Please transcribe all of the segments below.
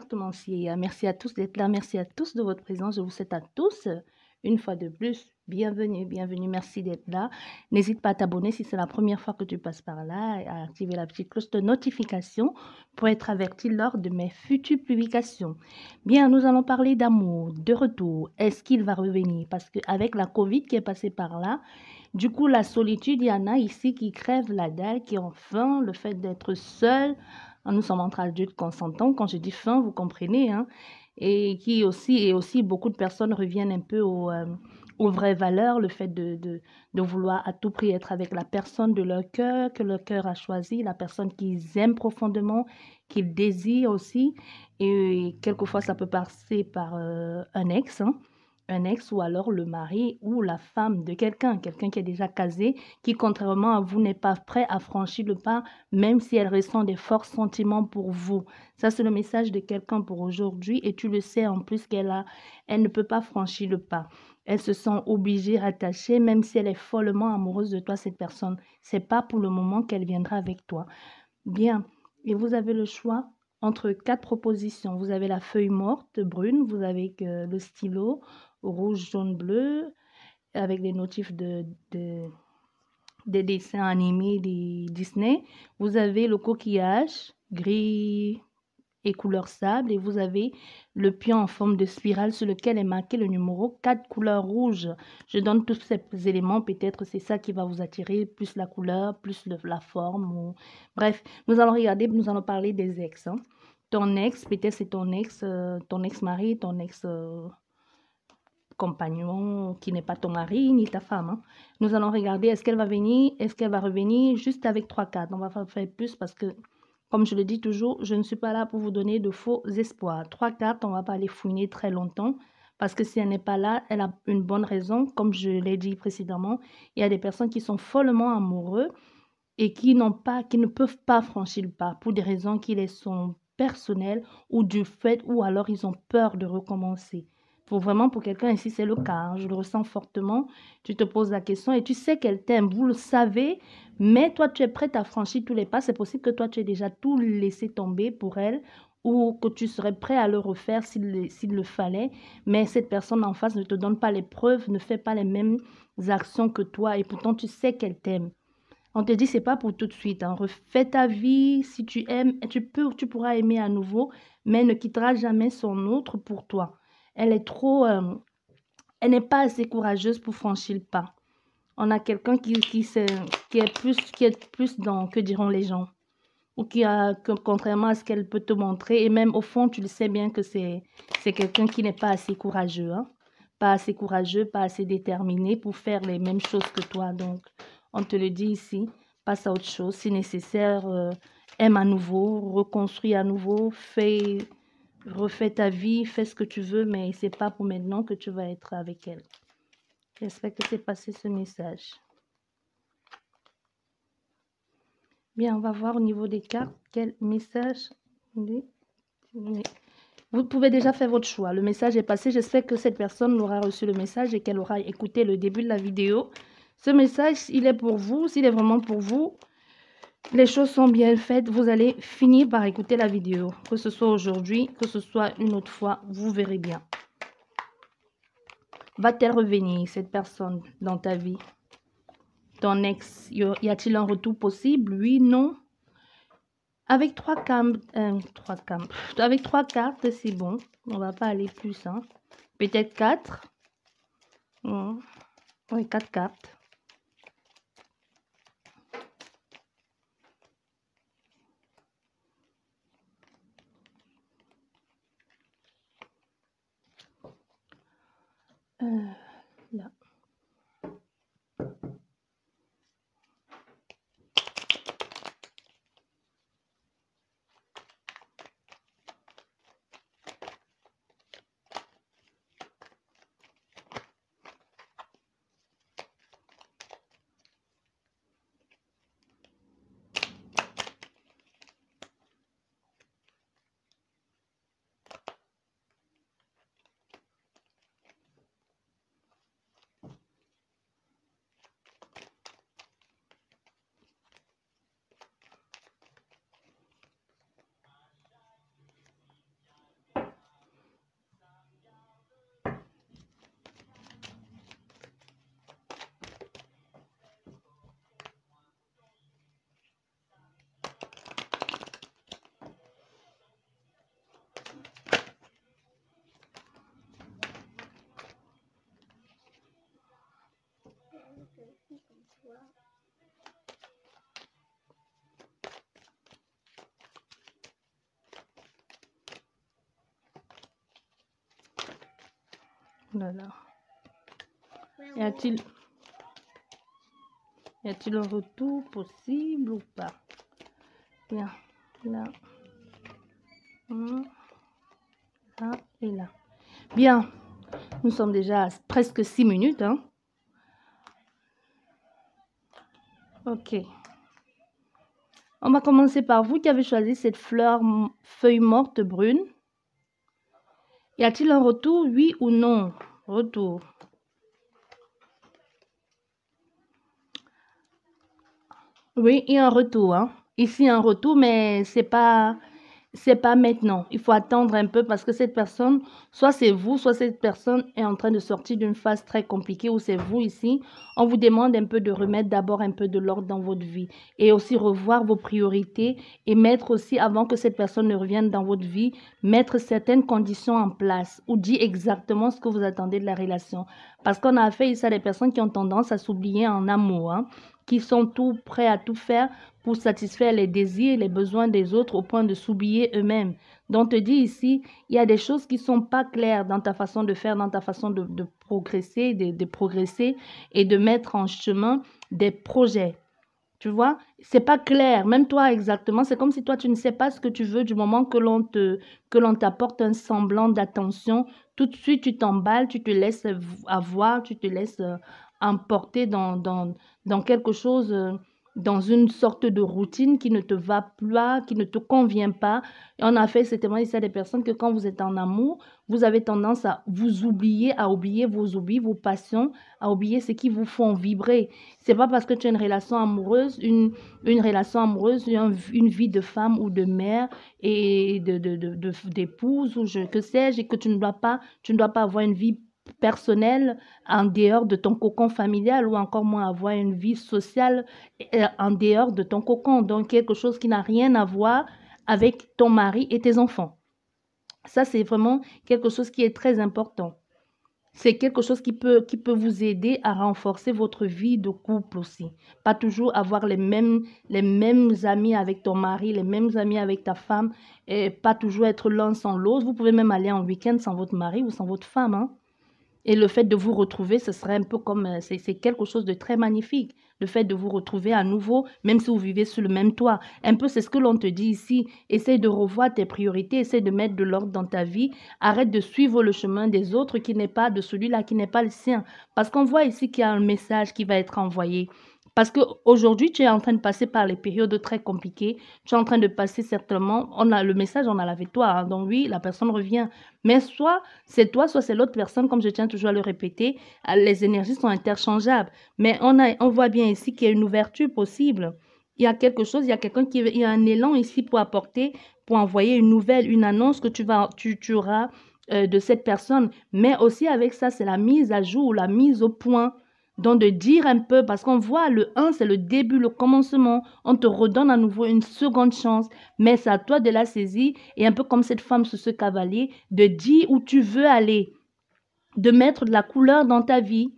cartomancier. Merci à tous d'être là, merci à tous de votre présence. Je vous souhaite à tous, une fois de plus, bienvenue, bienvenue, merci d'être là. N'hésite pas à t'abonner si c'est la première fois que tu passes par là et à activer la petite cloche de notification pour être averti lors de mes futures publications. Bien, nous allons parler d'amour, de retour. Est-ce qu'il va revenir? Parce qu'avec la Covid qui est passée par là, du coup, la solitude, il y en a ici qui crèvent la dalle, qui ont faim, le fait d'être seul. Nous sommes entre adultes consentants. Quand je dis faim, vous comprenez, hein? Et aussi, beaucoup de personnes reviennent un peu aux vraies valeurs, le fait de vouloir à tout prix être avec la personne de leur cœur, que leur cœur a choisi, la personne qu'ils aiment profondément, qu'ils désirent aussi. Et quelquefois, ça peut passer par un ex, hein, un ex ou alors le mari ou la femme de quelqu'un, quelqu'un qui est déjà casé, qui contrairement à vous n'est pas prêt à franchir le pas, même si elle ressent des forts sentiments pour vous. Ça, c'est le message de quelqu'un pour aujourd'hui et tu le sais en plus elle ne peut pas franchir le pas. Elle se sent obligée, rattachée, même si elle est follement amoureuse de toi, cette personne. C'est pas pour le moment qu'elle viendra avec toi. Bien, et vous avez le choix entre 4 propositions. Vous avez la feuille morte, brune, vous avez le stylo, rouge, jaune, bleu, avec des motifs des dessins animés des Disney. Vous avez le coquillage, gris et couleur sable, et vous avez le pion en forme de spirale sur lequel est marqué le numéro 4 couleur rouge. Je donne tous ces éléments, peut-être c'est ça qui va vous attirer, plus la couleur, plus la forme. Bref, nous allons regarder, nous allons parler des ex. Hein. Ton ex, peut-être c'est ton ex-mari, ton ex-compagnon qui n'est pas ton mari ni ta femme. Hein. Nous allons regarder, est-ce qu'elle va venir, est-ce qu'elle va revenir juste avec 3 cartes. On va faire plus parce que comme je le dis toujours, je ne suis pas là pour vous donner de faux espoirs. 3 cartes, on ne va pas les fouiner très longtemps parce que si elle n'est pas là, elle a une bonne raison. Comme je l'ai dit précédemment, il y a des personnes qui sont follement amoureux et qui ne peuvent pas franchir le pas pour des raisons qui les sont personnelles ou du fait ou alors ils ont peur de recommencer. Pour quelqu'un ici, c'est le cas. Hein, je le ressens fortement. Tu te poses la question et tu sais qu'elle t'aime. Vous le savez, mais toi, tu es prête à franchir tous les pas. C'est possible que toi, tu aies déjà tout laissé tomber pour elle ou que tu serais prêt à le refaire s'il le fallait. Mais cette personne en face ne te donne pas les preuves, ne fait pas les mêmes actions que toi et pourtant, tu sais qu'elle t'aime. On te dit, c'est pas pour tout de suite. Hein. Refais ta vie. Si tu aimes, tu pourras aimer à nouveau, mais ne quittera jamais son autre pour toi. Elle est elle n'est pas assez courageuse pour franchir le pas. On a quelqu'un qui est plus dans, que diront les gens, ou contrairement à ce qu'elle peut te montrer, et même au fond, tu le sais bien que c'est quelqu'un qui n'est pas assez courageux, hein. Pas assez courageux, pas assez déterminé pour faire les mêmes choses que toi. Donc, on te le dit ici, passe à autre chose. Si nécessaire, aime à nouveau, reconstruis à nouveau, refais ta vie, fais ce que tu veux, mais c'est pas pour maintenant que tu vas être avec elle. J'espère que c'est passé ce message. Bien, on va voir au niveau des cartes quel message. Vous pouvez déjà faire votre choix. Le message est passé. J'espère que cette personne aura reçu le message et qu'elle aura écouté le début de la vidéo. Ce message, il est pour vous. S'il est vraiment pour vous, les choses sont bien faites. Vous allez finir par écouter la vidéo. Que ce soit aujourd'hui, que ce soit une autre fois, vous verrez bien. Va-t-elle revenir, cette personne, dans ta vie? Ton ex, y a-t-il un retour possible? Oui, non? Avec avec 3 cartes, c'est bon. On va pas aller plus, hein. Peut-être 4. Oui, 4 cartes. Là. Là, là. Y a-t-il un retour possible ou pas? Bien, là. Là et là. Bien, nous sommes déjà à presque 6 minutes. Hein? Ok. On va commencer par vous qui avez choisi cette feuille morte brune. Y a-t-il un retour, oui ou non? Retour. Oui, il y a un retour. Hein. Ici, un retour, mais c'est pas maintenant. Il faut attendre un peu parce que cette personne, soit c'est vous, soit cette personne est en train de sortir d'une phase très compliquée ou c'est vous ici. On vous demande un peu de remettre d'abord un peu de l'ordre dans votre vie et aussi revoir vos priorités et mettre aussi, avant que cette personne ne revienne dans votre vie, mettre certaines conditions en place ou dire exactement ce que vous attendez de la relation. Parce qu'on a affaire ici à des personnes qui ont tendance à s'oublier en amour, hein, qui sont tout prêts à tout faire pour satisfaire les désirs et les besoins des autres au point de s'oublier eux-mêmes. Donc, te dis ici, il y a des choses qui ne sont pas claires dans ta façon de faire, dans ta façon de progresser, de progresser et de mettre en chemin des projets. Tu vois, c'est pas clair, même toi exactement, c'est comme si toi tu ne sais pas ce que tu veux du moment que l'on t'apporte un semblant d'attention, tout de suite tu t'emballes, tu te laisses avoir, tu te laisses emporter dans quelque chose, dans une sorte de routine qui ne te va pas, qui ne te convient pas. Et on a fait certainement ici à des personnes que quand vous êtes en amour, vous avez tendance à vous oublier, à oublier vos oublis, vos passions, à oublier ce qui vous font vibrer. C'est pas parce que tu as une relation amoureuse, une relation amoureuse, une vie de femme ou de mère et d'épouse ou que sais-je, et que tu ne dois pas avoir une vie personnelle en dehors de ton cocon familial ou encore moins avoir une vie sociale en dehors de ton cocon. Donc, quelque chose qui n'a rien à voir avec ton mari et tes enfants. Ça, c'est vraiment quelque chose qui est très important. C'est quelque chose qui peut vous aider à renforcer votre vie de couple aussi. Pas toujours avoir les mêmes amis avec ton mari, les mêmes amis avec ta femme, et pas toujours être l'un sans l'autre. Vous pouvez même aller en week-end sans votre mari ou sans votre femme. Hein? Et le fait de vous retrouver, ce serait un peu comme, c'est quelque chose de très magnifique. Le fait de vous retrouver à nouveau, même si vous vivez sur le même toit. Un peu, c'est ce que l'on te dit ici. Essaye de revoir tes priorités, essaye de mettre de l'ordre dans ta vie. Arrête de suivre le chemin des autres qui n'est pas de celui-là, qui n'est pas le sien. Parce qu'on voit ici qu'il y a un message qui va être envoyé. Parce qu'aujourd'hui, tu es en train de passer par les périodes très compliquées. Tu es en train de passer certainement, le message, on a avec toi. Hein, donc oui, la personne revient. Mais soit c'est toi, soit c'est l'autre personne, comme je tiens toujours à le répéter. Les énergies sont interchangeables. Mais on voit bien ici qu'il y a une ouverture possible. Il y a quelque chose, il y a quelqu'un il y a un élan ici pour apporter, pour envoyer une nouvelle, une annonce que tu auras de cette personne. Mais aussi avec ça, c'est la mise à jour, la mise au point. Donc, de dire un peu, parce qu'on voit le 1, c'est le début, le commencement. On te redonne à nouveau une seconde chance. Mais c'est à toi de la saisir. Et un peu comme cette femme sur ce cavalier, de dire où tu veux aller. De mettre de la couleur dans ta vie.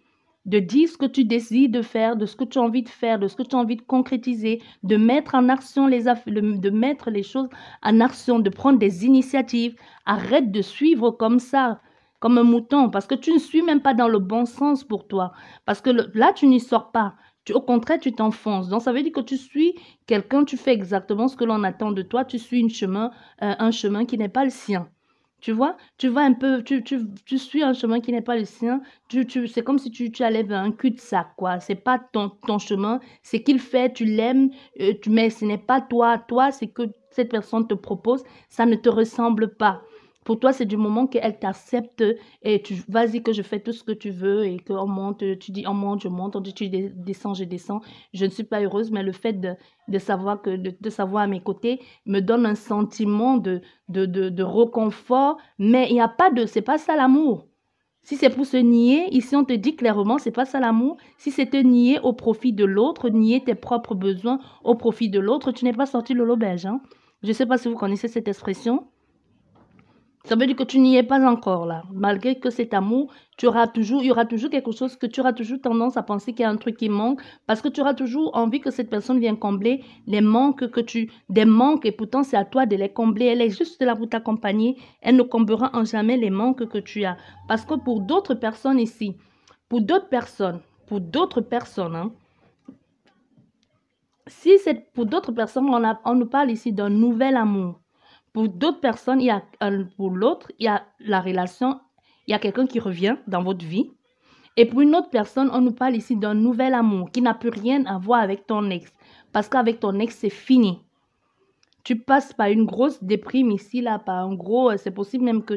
De dire ce que tu décides de faire, de ce que tu as envie de faire, de ce que tu as envie de concrétiser. De mettre en action de mettre les choses en action, de prendre des initiatives. Arrête de suivre comme ça. Comme un mouton, parce que tu ne suis même pas dans le bon sens pour toi. Parce que là, tu n'y sors pas. Au contraire, tu t'enfonces. Donc, ça veut dire que tu suis quelqu'un, tu fais exactement ce que l'on attend de toi. Tu suis un chemin qui n'est pas le sien. Tu vois, tu vas un peu, tu suis un chemin qui n'est pas le sien. C'est comme si tu allais vers un cul-de-sac, quoi. C'est pas ton chemin. C'est qu'il fait, tu l'aimes, mais ce n'est pas toi. Toi, c'est que cette personne te propose, ça ne te ressemble pas. Pour toi, c'est du moment qu'elle t'accepte et vas-y que je fais tout ce que tu veux et qu'on monte, tu dis on monte, je monte, on dit tu descends, je descends. Je ne suis pas heureuse, mais le fait de savoir à mes côtés me donne un sentiment de réconfort, mais il n'y a pas c'est pas ça l'amour. Si c'est pour se nier, ici on te dit clairement, c'est pas ça l'amour. Si c'est te nier au profit de l'autre, nier tes propres besoins au profit de l'autre, tu n'es pas sorti de l'auberge. Hein? Je ne sais pas si vous connaissez cette expression. Ça veut dire que tu n'y es pas encore là. Malgré que cet amour, il y aura toujours quelque chose que tu auras toujours tendance à penser qu'il y a un truc qui manque parce que tu auras toujours envie que cette personne vienne combler des manques et pourtant c'est à toi de les combler. Elle est juste là pour t'accompagner. Elle ne comblera en jamais les manques que tu as. Parce que pour d'autres personnes ici, pour d'autres personnes, hein, pour d'autres personnes, on nous parle ici d'un nouvel amour. Pour d'autres personnes, pour l'autre, il y a la relation, il y a quelqu'un qui revient dans votre vie. Et pour une autre personne, on nous parle ici d'un nouvel amour qui n'a plus rien à voir avec ton ex. Parce qu'avec ton ex, c'est fini. Tu passes par une grosse déprime ici, là, par un gros, c'est possible même que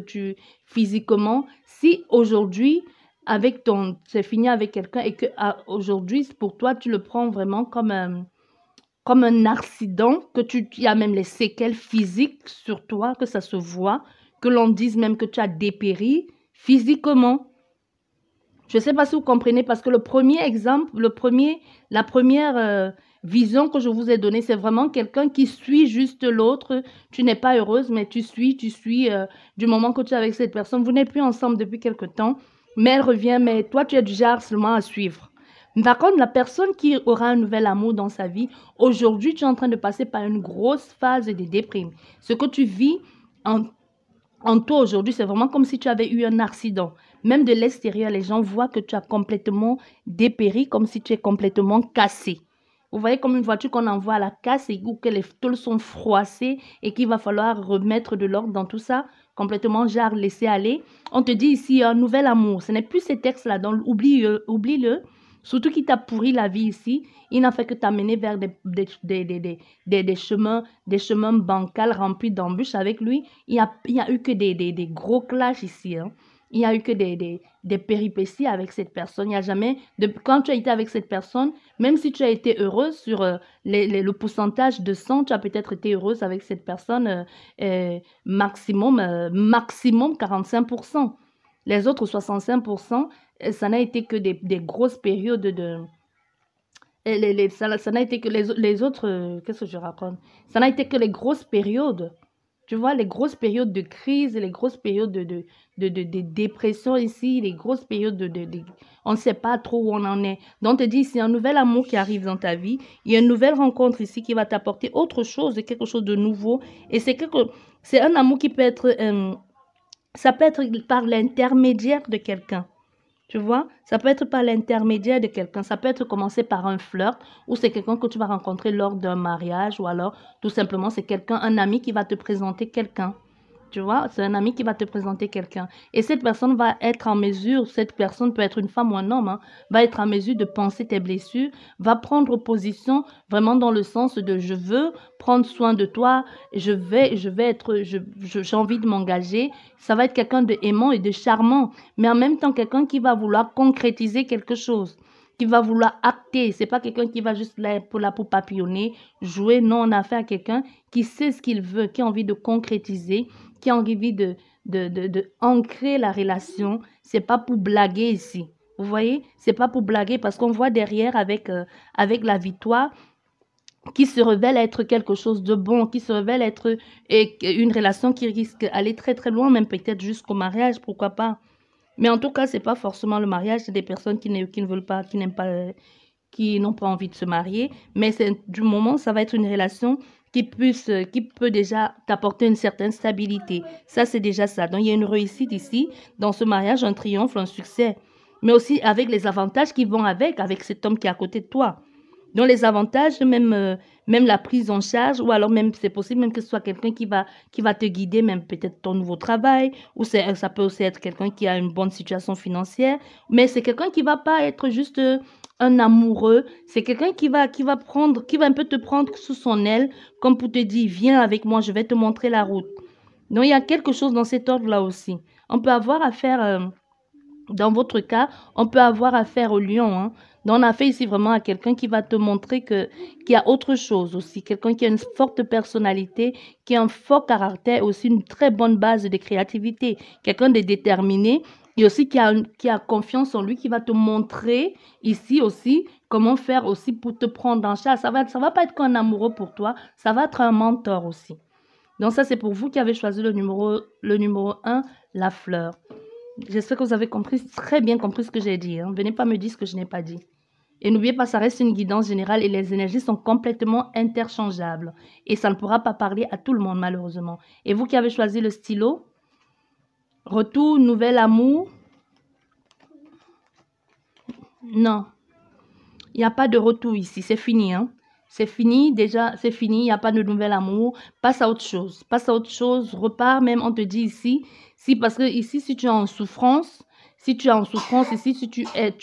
physiquement, si aujourd'hui, c'est fini avec quelqu'un et que aujourd'hui, pour toi, tu le prends vraiment comme un accident, il y a même les séquelles physiques sur toi, que ça se voit, que l'on dise même que tu as dépéri physiquement. Je ne sais pas si vous comprenez, parce que le premier exemple, la première vision que je vous ai donnée, c'est vraiment quelqu'un qui suit juste l'autre. Tu n'es pas heureuse, mais tu suis du moment que tu es avec cette personne. Vous n'êtes plus ensemble depuis quelque temps, mais elle revient, mais toi, tu es du genre seulement à suivre. Par contre, la personne qui aura un nouvel amour dans sa vie, aujourd'hui, tu es en train de passer par une grosse phase de déprime. Ce que tu vis en toi aujourd'hui, c'est vraiment comme si tu avais eu un accident. Même de l'extérieur, les gens voient que tu as complètement dépéri, comme si tu es complètement cassé. Vous voyez comme une voiture qu'on envoie à la casse ou que les tôles sont froissées et qu'il va falloir remettre de l'ordre dans tout ça, complètement genre laisser aller. On te dit ici un nouvel amour. Ce n'est plus ces textes-là, donc oublie-le. Surtout qu'il t'a pourri la vie ici. Il n'a fait que t'amener vers des chemins bancals remplis d'embûches avec lui. Il y a eu que des gros clashs ici. Hein. Il n'y a eu que des péripéties avec cette personne. Il n'y a jamais, quand tu as été avec cette personne, même si tu as été heureuse sur le pourcentage de 100, tu as peut-être été heureuse avec cette personne maximum 45%. Les autres 65%, ça n'a été que des grosses périodes ça n'a été que les autres, qu'est-ce que je raconte? Ça n'a été que les grosses périodes. Tu vois, les grosses périodes de crise, les grosses périodes de dépression ici, les grosses périodes on ne sait pas trop où on en est. Donc, on te dit, c'est un nouvel amour qui arrive dans ta vie. Il y a une nouvelle rencontre ici qui va t'apporter autre chose, quelque chose de nouveau. Et c'est un amour qui peut être, ça peut être par l'intermédiaire de quelqu'un. Tu vois, ça peut être par l'intermédiaire de quelqu'un. Ça peut être commencé par un flirt ou c'est quelqu'un que tu vas rencontrer lors d'un mariage ou alors tout simplement c'est un ami qui va te présenter quelqu'un. Tu vois, c'est un ami qui va te présenter quelqu'un. Et cette personne va être en mesure, cette personne peut être une femme ou un homme, hein, va être en mesure de penser tes blessures, va prendre position vraiment dans le sens de je veux prendre soin de toi, j'ai envie de m'engager. Ça va être quelqu'un de aimant et de charmant, mais en même temps quelqu'un qui va vouloir concrétiser quelque chose, qui va vouloir acter. C'est pas quelqu'un qui va juste là pour papillonner, jouer. Non, on a affaire à quelqu'un qui sait ce qu'il veut, qui a envie de concrétiser, qui a envie de ancrer la relation. C'est pas pour blaguer ici. Vous voyez, c'est pas pour blaguer parce qu'on voit derrière avec la victoire qui se révèle être quelque chose de bon, qui se révèle être une relation qui risque d'aller très très loin, même peut-être jusqu'au mariage, pourquoi pas. Mais en tout cas, c'est pas forcément le mariage, c'est des personnes qui ne veulent pas, qui n'aiment pas, qui n'ont pas envie de se marier. Mais du moment, ça va être une relation qui peut déjà t'apporter une certaine stabilité. Ça, c'est déjà ça. Donc, il y a une réussite ici, dans ce mariage, un triomphe, un succès. Mais aussi avec les avantages qui vont avec cet homme qui est à côté de toi. Donc, les avantages, même la prise en charge, ou alors même, c'est possible même que ce soit quelqu'un qui va te guider, même peut-être ton nouveau travail, ou ça peut aussi être quelqu'un qui a une bonne situation financière, mais c'est quelqu'un qui va pas être juste un amoureux, c'est quelqu'un qui va un peu te prendre sous son aile, comme pour te dire, viens avec moi, je vais te montrer la route. Donc, il y a quelque chose dans cet ordre-là aussi. On peut avoir affaire, dans votre cas, on peut avoir affaire au lion, hein. Donc, on a fait ici vraiment à quelqu'un qui va te montrer qu'il y a autre chose aussi. Quelqu'un qui a une forte personnalité, qui a un fort caractère, aussi une très bonne base de créativité. Quelqu'un de déterminé et aussi qui a confiance en lui, qui va te montrer ici aussi comment faire aussi pour te prendre en charge. Ça va pas être qu'un amoureux pour toi, ça va être un mentor aussi. Donc ça, c'est pour vous qui avez choisi le numéro 1, la fleur. J'espère que vous avez compris, très bien compris ce que j'ai dit. Hein. Venez pas me dire ce que je n'ai pas dit. Et n'oubliez pas, ça reste une guidance générale et les énergies sont complètement interchangeables. Et ça ne pourra pas parler à tout le monde, malheureusement. Et vous qui avez choisi le stylo, retour, nouvel amour. Non, il n'y a pas de retour ici, c'est fini. Hein. C'est fini, déjà, c'est fini, il n'y a pas de nouvel amour. Passe à autre chose, repars même, on te dit ici. Si, parce que ici, si tu es en souffrance, ici, si tu es,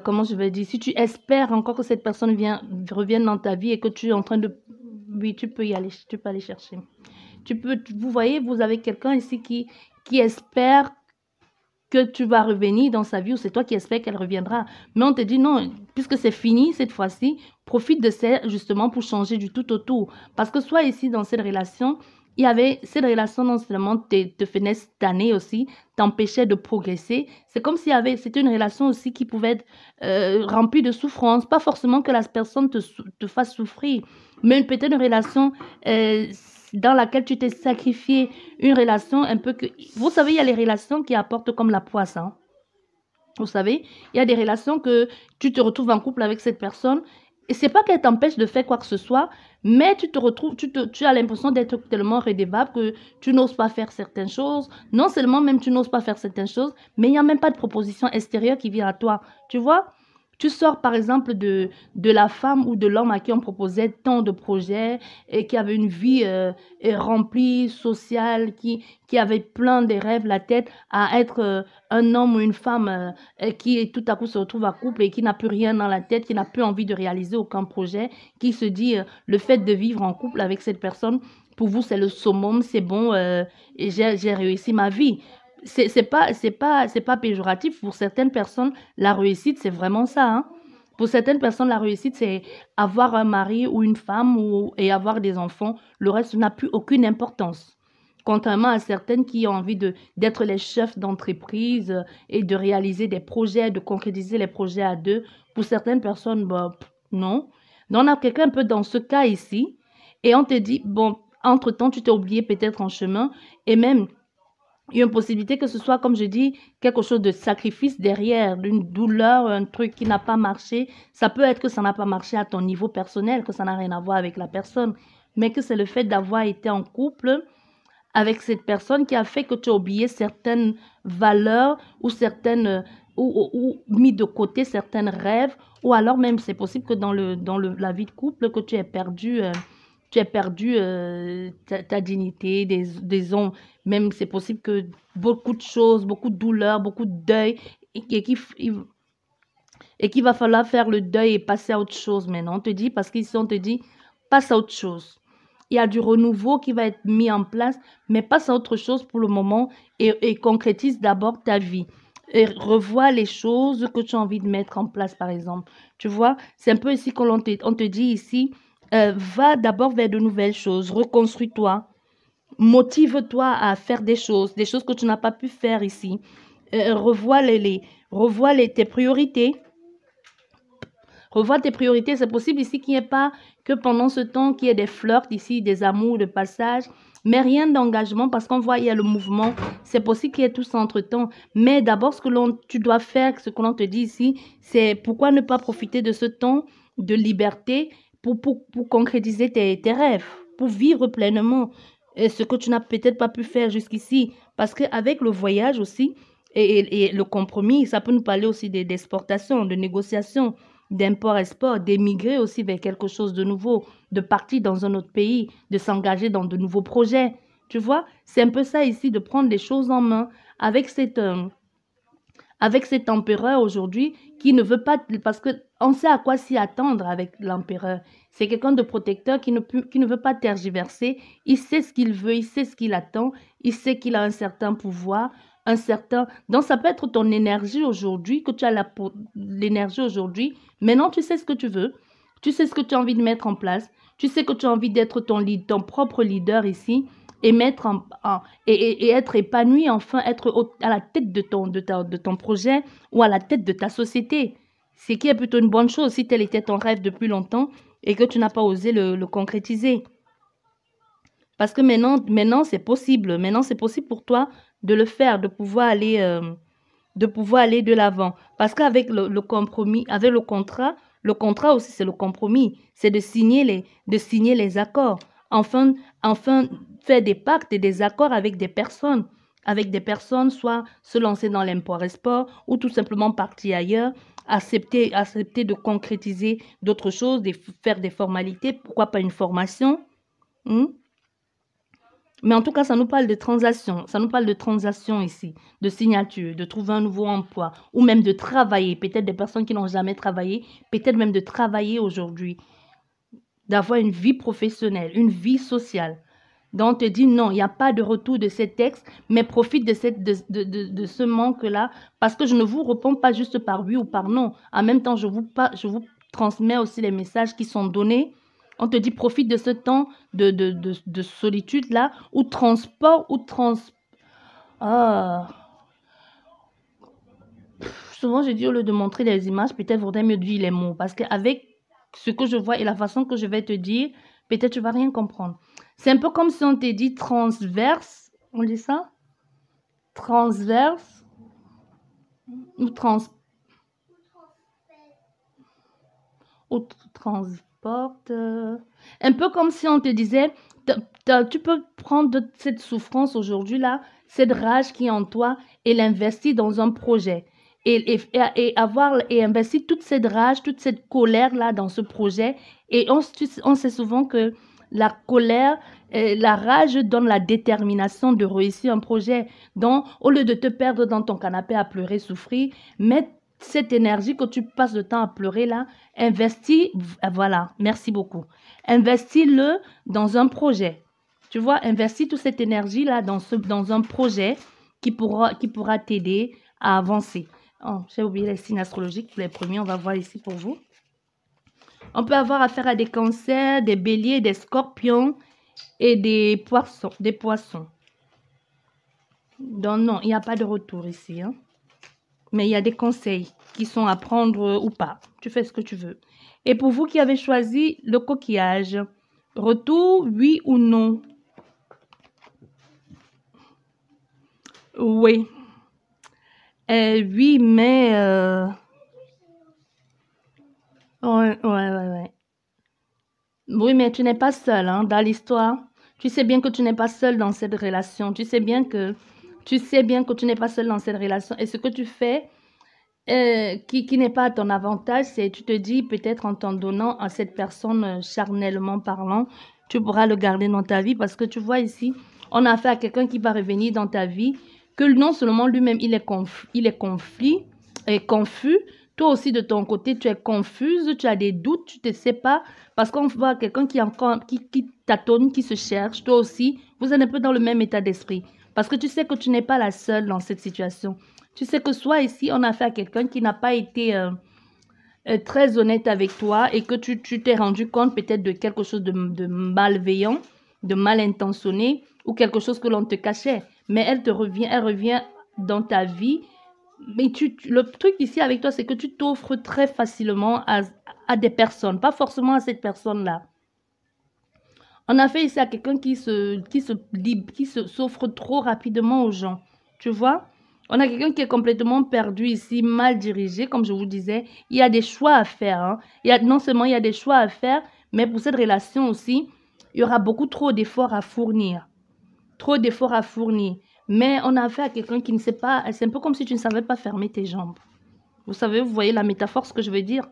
comment je vais dire, si tu espères encore que cette personne revienne dans ta vie et que tu es en train de... Oui, tu peux y aller, tu peux aller chercher. Vous voyez, vous avez quelqu'un ici qui espère que tu vas revenir dans sa vie ou c'est toi qui espères qu'elle reviendra. Mais on te dit non, puisque c'est fini cette fois-ci, profite de ça justement pour changer du tout au tout. Parce que soit ici dans cette relation, il y avait cette relation non seulement te faisait stagner aussi, t'empêchait de progresser. C'est comme s'il y avait, c'était une relation aussi qui pouvait être remplie de souffrance. Pas forcément que la personne te fasse souffrir, mais peut-être une relation dans laquelle tu t'es sacrifié, une relation un peu que... Vous savez, il y a les relations qui apportent comme la poisse. Hein. Vous savez, il y a des relations que tu te retrouves en couple avec cette personne et c'est pas qu'elle t'empêche de faire quoi que ce soit, mais tu te retrouves, tu as l'impression d'être tellement redevable que tu n'oses pas faire certaines choses. Non seulement même tu n'oses pas faire certaines choses, mais il n'y a même pas de proposition extérieure qui vient à toi. Tu vois? Tu sors par exemple de la femme ou de l'homme à qui on proposait tant de projets et qui avait une vie remplie, sociale, qui avait plein de rêves, la tête, à être un homme ou une femme qui tout à coup se retrouve à couple et qui n'a plus rien dans la tête, qui n'a plus envie de réaliser aucun projet, qui se dit le fait de vivre en couple avec cette personne, pour vous c'est le summum, c'est bon, et j'ai réussi ma vie. C'est pas péjoratif. Pour certaines personnes, la réussite, c'est vraiment ça. Hein. Pour certaines personnes, la réussite, c'est avoir un mari ou une femme et avoir des enfants. Le reste n'a plus aucune importance. Contrairement à certaines qui ont envie d'être les chefs d'entreprise et de réaliser des projets, de concrétiser les projets à deux. Pour certaines personnes, bah, non. Donc, on a quelqu'un un peu dans ce cas ici. Et on te dit, bon, entre-temps, tu t'es oublié peut-être en chemin. Et même... il y a une possibilité que ce soit, comme je dis, quelque chose de sacrifice derrière, d'une douleur, un truc qui n'a pas marché. Ça peut être que ça n'a pas marché à ton niveau personnel, que ça n'a rien à voir avec la personne, mais que c'est le fait d'avoir été en couple avec cette personne qui a fait que tu as oublié certaines valeurs ou ou mis de côté certains rêves, ou alors même c'est possible que dans la vie de couple que tu aies perdu ta dignité, des hommes. Même c'est possible que beaucoup de choses, beaucoup de douleurs, beaucoup de deuil, et qu'il va falloir faire le deuil et passer à autre chose maintenant. On te dit, parce qu'ici on te dit, passe à autre chose. Il y a du renouveau qui va être mis en place, mais passe à autre chose pour le moment et concrétise d'abord ta vie. Et revois les choses que tu as envie de mettre en place, par exemple. Tu vois, c'est un peu ici qu'on te dit ici, va d'abord vers de nouvelles choses, reconstruis-toi, motive-toi à faire des choses que tu n'as pas pu faire ici. Revois tes priorités. Revois tes priorités. C'est possible ici qu'il n'y ait pas que pendant ce temps qu'il y ait des flirts ici, des amours de passage, mais rien d'engagement parce qu'on voit il y a le mouvement. C'est possible qu'il y ait tout ça entre-temps. Mais d'abord, tu dois faire, ce que l'on te dit ici, c'est pourquoi ne pas profiter de ce temps de liberté pour concrétiser tes rêves, pour vivre pleinement ce que tu n'as peut-être pas pu faire jusqu'ici. Parce qu'avec le voyage aussi et le compromis, ça peut nous parler aussi d'exportation, de négociation, d'import-export, d'émigrer aussi vers quelque chose de nouveau, de partir dans un autre pays, de s'engager dans de nouveaux projets. Tu vois, c'est un peu ça ici, de prendre les choses en main avec cet empereur aujourd'hui qui ne veut pas, parce qu'on sait à quoi s'y attendre avec l'empereur. C'est quelqu'un de protecteur qui ne veut pas tergiverser. Il sait ce qu'il veut, il sait ce qu'il attend, il sait qu'il a un certain pouvoir, donc ça peut être ton énergie aujourd'hui, que tu as l'énergie aujourd'hui. Maintenant, tu sais ce que tu veux. Tu sais ce que tu as envie de mettre en place. Tu sais que tu as envie d'être ton propre leader ici et et être épanoui, enfin, être à la tête de ton projet ou à la tête de ta société. Ce qui est plutôt une bonne chose si tel était ton rêve depuis longtemps et que tu n'as pas osé le concrétiser. Parce que maintenant c'est possible. Maintenant, c'est possible pour toi de le faire, de pouvoir aller de l'avant. Parce qu'avec le compromis, avec le contrat aussi, c'est le compromis. C'est de signer les accords. Enfin, enfin, faire des pactes et des accords avec des personnes. Avec des personnes, soit se lancer dans l'import-export ou tout simplement partir ailleurs, accepter de concrétiser d'autres choses, de faire des formalités, pourquoi pas une formation. Mais en tout cas, ça nous parle de transaction. Ça nous parle de transaction ici, de signature, de trouver un nouveau emploi ou même de travailler. Peut-être des personnes qui n'ont jamais travaillé, peut-être même de travailler aujourd'hui, d'avoir une vie professionnelle, une vie sociale. Donc, on te dit non, il n'y a pas de retour de ces textes, mais profite de ce manque-là parce que je ne vous réponds pas juste par oui ou par non. En même temps, je vous transmets aussi les messages qui sont donnés. On te dit profite de ce temps de solitude-là ou transport ou Ah. Souvent, je dis au lieu de montrer les images, peut-être vaudrait mieux dire les mots parce qu'avec ce que je vois et la façon que je vais te dire, peut-être tu vas rien comprendre. C'est un peu comme si on te dit transverse, on dit ça? Transverse ou transporte. Un peu comme si on te disait, tu peux prendre cette souffrance aujourd'hui-là, cette rage qui est en toi et l'investir dans un projet. Et investir toute cette rage, toute cette colère-là dans ce projet. Et on sait souvent que la colère, la rage donne la détermination de réussir un projet. Donc, au lieu de te perdre dans ton canapé à pleurer, souffrir, mets cette énergie que tu passes le temps à pleurer là, investis, voilà, merci beaucoup. Investis-le dans un projet. Tu vois, investis toute cette énergie là dans un projet qui pourra t'aider à avancer. Oh, j'ai oublié les signes astrologiques pour les premiers, on va voir ici pour vous. On peut avoir affaire à des cancers, des béliers, des scorpions et des poissons. Donc non, il n'y a pas de retour ici. Hein. Mais il y a des conseils qui sont à prendre ou pas. Tu fais ce que tu veux. Et pour vous qui avez choisi le coquillage, retour, oui ou non? Oui. Oui, mais... Ouais. Oui, mais tu n'es pas seul hein, dans l'histoire. Tu sais bien que tu n'es pas seul dans cette relation. Tu sais bien que tu n'es pas seul dans cette relation. Et ce que tu fais, qui n'est pas à ton avantage, c'est tu te dis peut-être en t'en donnant à cette personne charnellement parlant, tu pourras le garder dans ta vie parce que tu vois ici, on a affaire à quelqu'un qui va revenir dans ta vie, que non seulement lui-même il est confus, toi aussi de ton côté tu es confuse, tu as des doutes, tu ne sais pas parce qu'on voit quelqu'un qui tâtonne, qui se cherche, toi aussi, vous êtes un peu dans le même état d'esprit parce que tu sais que tu n'es pas la seule dans cette situation. Tu sais que soit ici, on a affaire à quelqu'un qui n'a pas été très honnête avec toi et que tu t'es rendu compte peut-être de quelque chose de malveillant, de mal intentionné ou quelque chose que l'on te cachait. Mais elle revient dans ta vie. Mais le truc ici avec toi, c'est que tu t'offres très facilement à des personnes, pas forcément à cette personne-là. On a fait ici à quelqu'un qui s'offre trop rapidement aux gens. Tu vois? On a quelqu'un qui est complètement perdu ici, mal dirigé, comme je vous disais. Il y a des choix à faire. Hein. Non seulement il y a des choix à faire, mais pour cette relation aussi, il y aura beaucoup trop d'efforts à fournir. Trop d'efforts à fournir. Mais on a affaire à quelqu'un qui ne sait pas... C'est un peu comme si tu ne savais pas fermer tes jambes. Vous savez, vous voyez la métaphore, ce que je veux dire?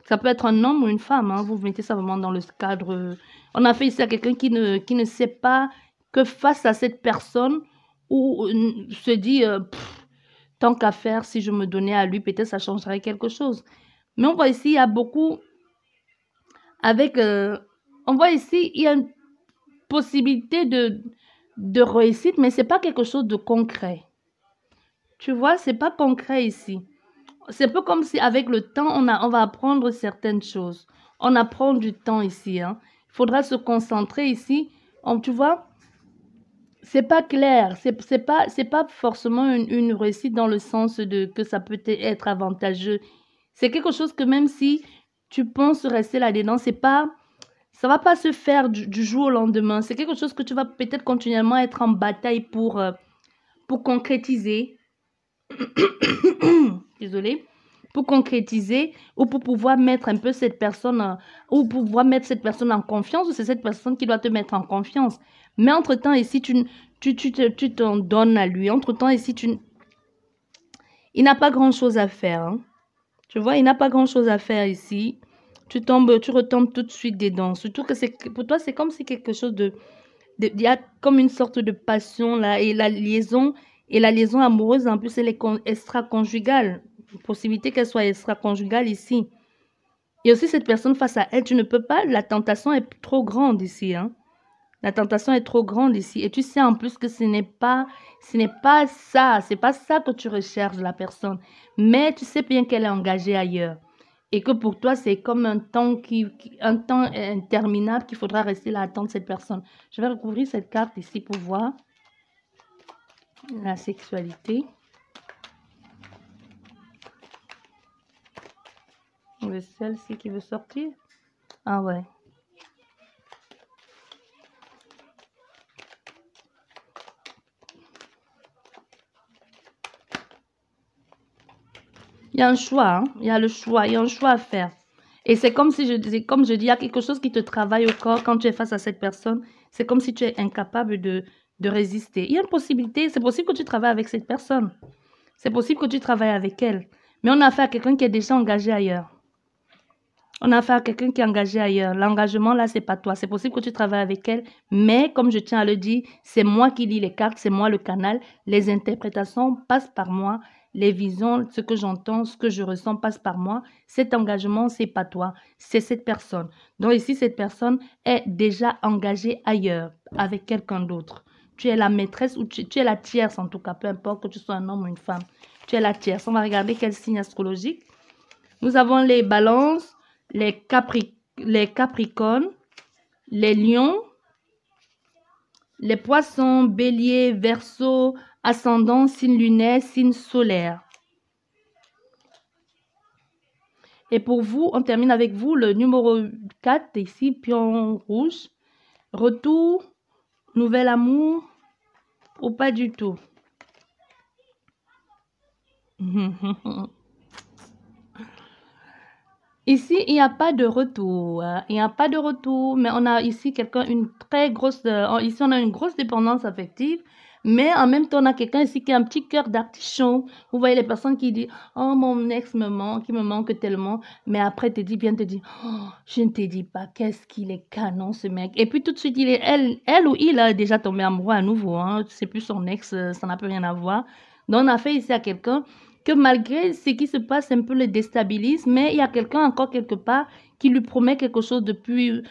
Ça peut être un homme ou une femme. Hein. Vous mettez ça vraiment dans le cadre... On a fait ici à quelqu'un qui ne sait pas que face à cette personne, ou se dit, tant qu'à faire, si je me donnais à lui, peut-être ça changerait quelque chose. Mais on voit ici, il y a beaucoup... on voit ici, il y a une possibilité de réussite, mais ce n'est pas quelque chose de concret. Tu vois, ce n'est pas concret ici. C'est un peu comme si avec le temps, on va apprendre certaines choses. On apprend du temps ici. Hein. Il faudra se concentrer ici. Tu vois, c'est pas clair. C'est pas forcément une réussite dans le sens que ça peut être avantageux. C'est quelque chose que même si tu penses rester là-dedans, c'est pas Ça va pas se faire du jour au lendemain. C'est quelque chose que tu vas peut-être continuellement être en bataille pour concrétiser. Désolée. Pour concrétiser ou pour pouvoir mettre un peu cette personne, ou pouvoir mettre cette personne en confiance, ou c'est cette personne qui doit te mettre en confiance. Mais entre-temps, ici, tu t'en donnes à lui. Entre-temps, ici, il n'a pas grand-chose à faire. Hein. Tu vois, il n'a pas grand-chose à faire ici. Tu retombes tout de suite dedans. Surtout que pour toi, c'est comme si quelque chose il y a comme une sorte de passion là. Et la liaison amoureuse, en plus, elle est extra-conjugale. Possibilité qu'elle soit extra-conjugale ici. Et aussi, cette personne face à elle, tu ne peux pas. La tentation est trop grande ici. Hein. La tentation est trop grande ici. Et tu sais en plus que ce n'est pas ça. C'est pas ça que tu recherches, la personne. Mais tu sais bien qu'elle est engagée ailleurs. Et que pour toi, c'est comme un temps interminable qu'il faudra rester là à attendre cette personne. Je vais recouvrir cette carte ici pour voir la sexualité. Celle-ci qui veut sortir. Ah ouais. Il y a un choix, hein? Il y a le choix, il y a un choix à faire. Et c'est comme si comme je dis, il y a quelque chose qui te travaille au corps quand tu es face à cette personne. C'est comme si tu es incapable de résister. Il y a une possibilité, c'est possible que tu travailles avec cette personne. C'est possible que tu travailles avec elle. Mais on a affaire à quelqu'un qui est déjà engagé ailleurs. On a affaire à quelqu'un qui est engagé ailleurs. L'engagement, là, c'est pas toi. C'est possible que tu travailles avec elle. Mais, comme je tiens à le dire, c'est moi qui lis les cartes, c'est moi le canal. Les interprétations passent par moi. Les visions, ce que j'entends, ce que je ressens passe par moi. Cet engagement, c'est pas toi. C'est cette personne. Donc ici, cette personne est déjà engagée ailleurs, avec quelqu'un d'autre. Tu es la maîtresse ou tu es la tierce, en tout cas. Peu importe que tu sois un homme ou une femme. Tu es la tierce. On va regarder quel signe astrologique. Nous avons les balances, les capricornes, les lions, les poissons, bélier, verseau, ascendant, signe lunaire, signe solaire. Et pour vous, on termine avec vous le numéro 4, ici, pion rouge. Retour, nouvel amour ou pas du tout. Ici, il n'y a pas de retour. Il n'y a pas de retour, mais on a ici une très grosse... ici, on a une grosse dépendance affective, mais en même temps, on a quelqu'un ici qui a un petit cœur d'artichaut. Vous voyez les personnes qui disent « Oh, mon ex me manque, il me manque tellement. » Mais après, te dit, « Oh, je ne te dis pas, qu'est-ce qu'il est canon, ce mec. » Et puis, tout de suite, elle ou il a déjà tombé amoureux à nouveau. Hein. C'est plus son ex, ça n'a plus rien à voir. Donc, on a fait ici à quelqu'un que malgré ce qui se passe un peu le déstabilise, mais il y a quelqu'un encore quelque part qui lui promet quelque chose de plus,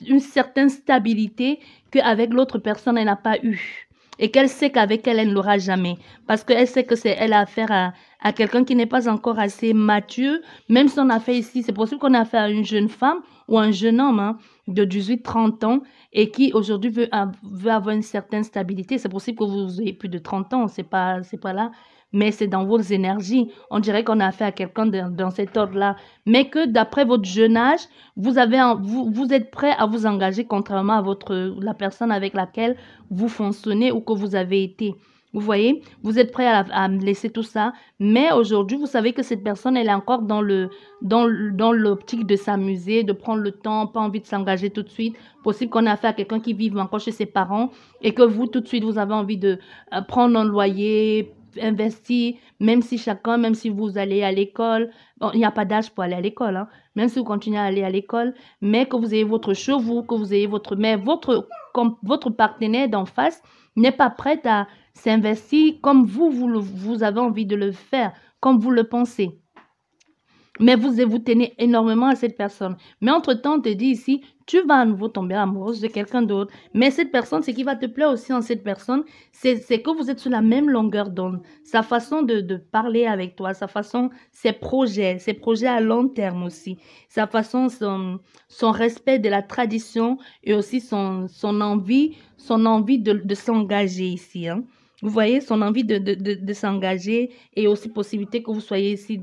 une certaine stabilité qu'avec l'autre personne, elle n'a pas eu. Et qu'elle sait qu'avec elle, elle ne l'aura jamais. Parce qu'elle sait que elle a affaire à quelqu'un qui n'est pas encore assez mature. Même si on a fait ici, c'est possible qu'on a affaire à une jeune femme ou un jeune homme hein, de 18-30 ans et qui aujourd'hui veut avoir une certaine stabilité. C'est possible que vous ayez plus de 30 ans, c'est pas là, mais c'est dans vos énergies. On dirait qu'on a affaire à quelqu'un dans cet ordre-là. Mais que d'après votre jeune âge, vous êtes prêt à vous engager contrairement à la personne avec laquelle vous fonctionnez ou que vous avez été. Vous voyez, vous êtes prêt à laisser tout ça, mais aujourd'hui, vous savez que cette personne, elle est encore dans l'optique de s'amuser, de prendre le temps, pas envie de s'engager tout de suite. Possible qu'on ait affaire à quelqu'un qui vive encore chez ses parents et que vous, tout de suite, vous avez envie de prendre un loyer, investir, même si vous allez à l'école, bon, il n'y a pas d'âge pour aller à l'école, hein, même si vous continuez à aller à l'école, mais que vous ayez votre chevaux, que vous ayez mais votre partenaire d'en face n'est pas prêt à s'investir comme vous avez envie de le faire, comme vous le pensez. Mais vous tenez énormément à cette personne. Mais entre-temps, on te dit ici, tu vas à nouveau tomber amoureuse de quelqu'un d'autre. Mais cette personne, ce qui va te plaire aussi en cette personne, c'est que vous êtes sur la même longueur d'onde. Sa façon de parler avec toi, sa façon, ses projets à long terme aussi. Sa façon, son respect de la tradition et aussi son envie de s'engager ici. Hein. Vous voyez, son envie de s'engager et aussi possibilité que vous soyez ici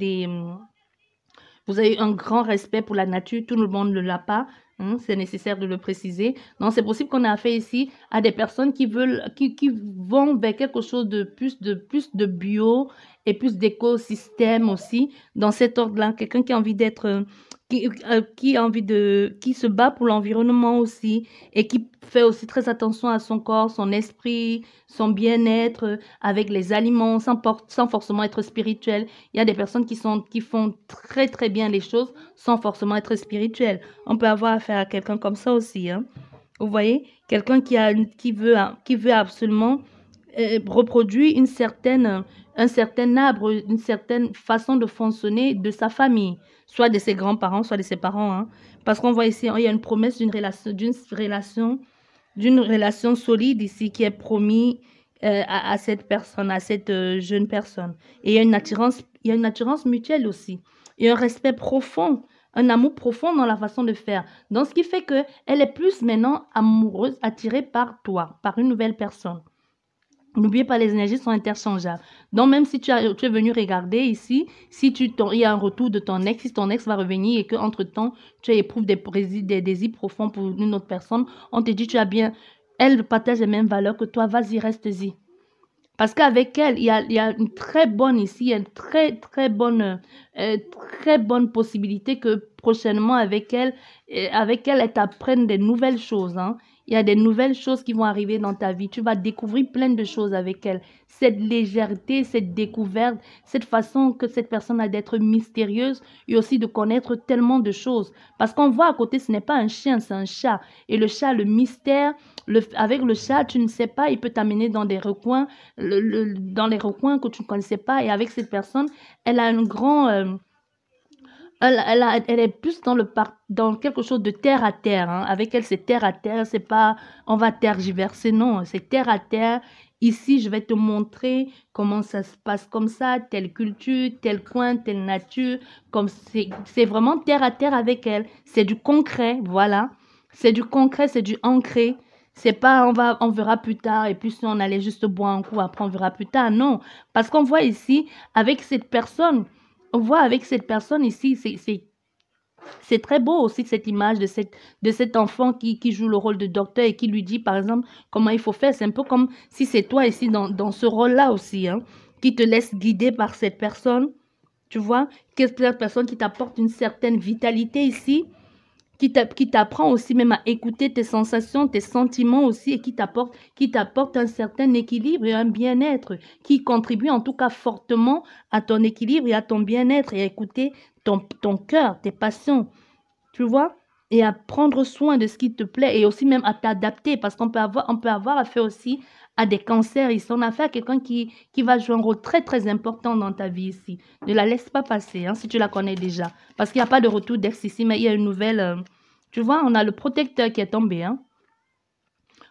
Vous avez un grand respect pour la nature, tout le monde ne l'a pas. Hein, c'est nécessaire de le préciser. Donc, c'est possible qu'on ait affaire ici à des personnes qui vont vers quelque chose de plus de bio et plus d'écosystème aussi. Dans cet ordre-là, quelqu'un qui a envie d'être, qui se bat pour l'environnement aussi et qui fait aussi très attention à son corps, son esprit, son bien-être avec les aliments sans forcément être spirituel. Il y a des personnes qui font très très bien les choses sans forcément être spirituel. On peut avoir affaire à quelqu'un comme ça aussi, hein. Vous voyez, quelqu'un qui veut absolument reproduire un certain arbre, une certaine façon de fonctionner de sa famille, soit de ses grands-parents, soit de ses parents, hein. Parce qu'on voit ici, il y a une promesse d'une relation solide ici qui est promis à cette personne, à cette jeune personne. Et il y a une attirance mutuelle aussi. Il y a un respect profond, un amour profond dans la façon de faire. Donc, ce qui fait qu'elle est plus maintenant amoureuse, attirée par toi, par une nouvelle personne. N'oubliez pas, les énergies sont interchangeables. Donc, même si tu es venu regarder ici, si il y a un retour de ton ex, si ton ex va revenir et qu'entre-temps, tu éprouves des désirs profonds pour une autre personne, on te dit, elle partage les mêmes valeurs que toi, vas-y, reste-y. Parce qu'avec elle, il y a une très bonne ici, il y a une très bonne possibilité que prochainement avec elle, elle t'apprenne des nouvelles choses, hein. Il y a des nouvelles choses qui vont arriver dans ta vie. Tu vas découvrir plein de choses avec elle. Cette légèreté, cette découverte, cette façon que cette personne a d'être mystérieuse et aussi de connaître tellement de choses. Parce qu'on voit à côté, ce n'est pas un chien, c'est un chat. Et le chat, le mystère, avec le chat, tu ne sais pas, il peut t'amener dans des recoins, dans les recoins que tu ne connaissais pas. Et avec cette personne, elle a un grand... elle est plus dans quelque chose de terre à terre, hein. Avec elle, c'est terre à terre. C'est pas, on va tergiverser, non. C'est terre à terre. Ici, je vais te montrer comment ça se passe comme ça, telle culture, tel coin, telle nature. C'est vraiment terre à terre avec elle. C'est du concret, voilà. C'est du concret, c'est du ancré. C'est pas, on verra plus tard. Et puis, si on allait juste boire un coup, après, on verra plus tard. Non. Parce qu'on voit ici, avec cette personne, on voit avec cette personne ici, c'est très beau aussi cette image de cet enfant qui joue le rôle de docteur et qui lui dit par exemple comment il faut faire. C'est un peu comme si c'est toi ici dans ce rôle-là aussi, hein, qui te laisse guider par cette personne, tu vois, cette personne qui t'apporte une certaine vitalité ici, qui t'apprend aussi même à écouter tes sensations, tes sentiments aussi et qui t'apporte un certain équilibre et un bien-être, qui contribue en tout cas fortement à ton équilibre et à ton bien-être et à écouter ton cœur, tes passions, tu vois, et à prendre soin de ce qui te plaît et aussi même à t'adapter parce on peut avoir affaire aussi à des cancers ici. On a affaire à quelqu'un qui va jouer un rôle très très important dans ta vie ici. Ne la laisse pas passer, hein, si tu la connais déjà. Parce qu'il n'y a pas de retour d'ex ici, mais il y a une nouvelle... tu vois, on a le protecteur qui est tombé, hein.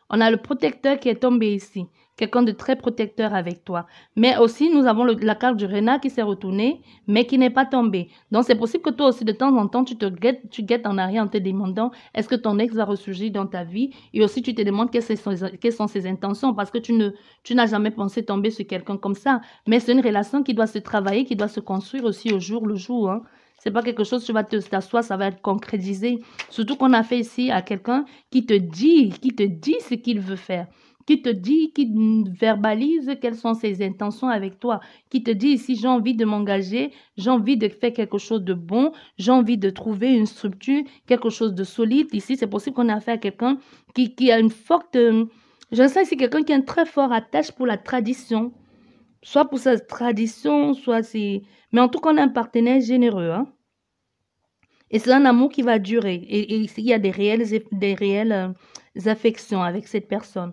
On a le protecteur qui est tombé ici. Quelqu'un de très protecteur avec toi. Mais aussi, nous avons la carte du renard qui s'est retournée, mais qui n'est pas tombée. Donc, c'est possible que toi aussi, de temps en temps, tu guettes en arrière en te demandant est-ce que ton ex va ressurgir dans ta vie? Et aussi, tu te demandes quelles sont ses intentions parce que tu n'as jamais pensé tomber sur quelqu'un comme ça. Mais c'est une relation qui doit se travailler, qui doit se construire aussi au jour le jour, hein. C'est pas quelque chose, tu vas t'asseoir, ça va être concrétisé. Surtout qu'on a fait ici à quelqu'un qui te dit ce qu'il veut faire, qui te dit, qui verbalise quelles sont ses intentions avec toi, qui te dit ici, j'ai envie de m'engager, j'ai envie de faire quelque chose de bon, j'ai envie de trouver une structure, quelque chose de solide. Ici, c'est possible qu'on ait affaire à quelqu'un qui a une forte... je sais ici quelqu'un qui a une très forte attache pour la tradition, soit pour sa tradition, soit c'est... Mais en tout cas, on a un partenaire généreux, hein. Et c'est un amour qui va durer. Et il y a des réelles affections avec cette personne.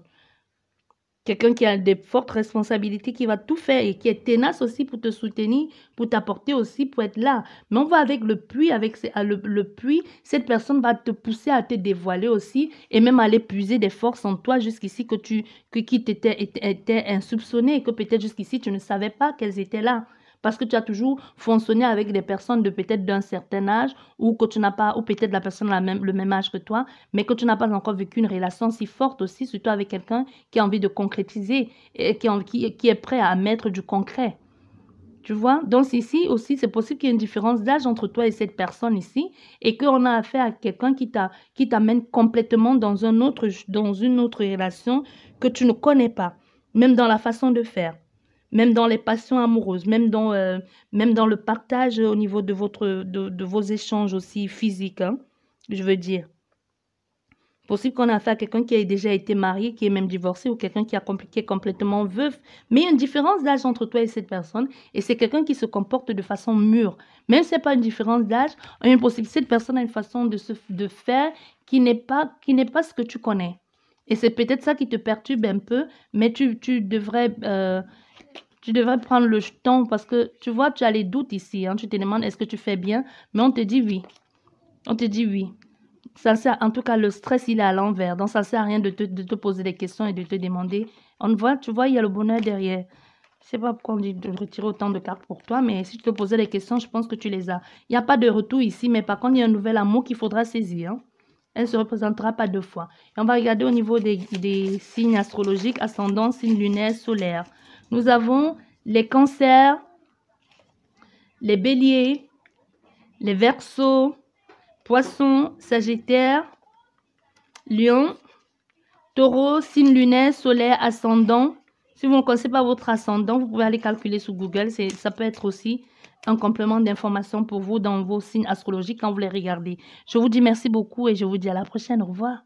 Quelqu'un qui a des fortes responsabilités, qui va tout faire et qui est tenace aussi pour te soutenir, pour t'apporter aussi, pour être là. Mais on va avec le puits, le puits, cette personne va te pousser à te dévoiler aussi et même à aller puiser des forces en toi jusqu'ici qui étaient insoupçonnées et que peut-être jusqu'ici tu ne savais pas qu'elles étaient là. Parce que tu as toujours fonctionné avec des personnes de peut-être d'un certain âge ou que tu n'as pas, ou peut-être la personne a le même âge que toi, mais que tu n'as pas encore vécu une relation si forte aussi, surtout avec quelqu'un qui a envie de concrétiser et qui est prêt à mettre du concret. Tu vois? Donc ici aussi, c'est possible qu'il y ait une différence d'âge entre toi et cette personne ici et qu'on a affaire à quelqu'un qui t'amène complètement dans une autre relation que tu ne connais pas, même dans la façon de faire, même dans les passions amoureuses, même dans le partage au niveau de vos échanges aussi physiques, hein, je veux dire. Possible qu'on a affaire à quelqu'un qui a déjà été marié, qui est même divorcé, ou quelqu'un qui est complètement veuf. Mais il y a une différence d'âge entre toi et cette personne, et c'est quelqu'un qui se comporte de façon mûre. Même si ce n'est pas une différence d'âge, il est possible que cette personne a une façon de faire qui n'est pas ce que tu connais. Et c'est peut-être ça qui te perturbe un peu, mais tu devrais prendre le temps parce que, tu vois, tu as les doutes ici. Hein, tu te demandes est-ce que tu fais bien, mais on te dit oui. On te dit oui. Ça sert, en tout cas, le stress, il est à l'envers. Donc, ça ne sert à rien de te poser des questions et de te demander. Tu vois, il y a le bonheur derrière. Je ne sais pas pourquoi on dit de retirer autant de cartes pour toi, mais si tu te posais des questions, je pense que tu les as. Il n'y a pas de retour ici, mais par contre, il y a un nouvel amour qu'il faudra saisir. Hein. Elle ne se représentera pas deux fois. Et on va regarder au niveau des signes astrologiques, ascendant, signe lunaire, solaire. Nous avons les cancers, les béliers, les verseaux, Poisson, Sagittaire, Lion, Taureau, signe lunaire, solaire, ascendant. Si vous ne connaissez pas votre ascendant, vous pouvez aller calculer sur Google. Ça peut être aussi un complément d'information pour vous dans vos signes astrologiques quand vous les regardez. Je vous dis merci beaucoup et je vous dis à la prochaine. Au revoir.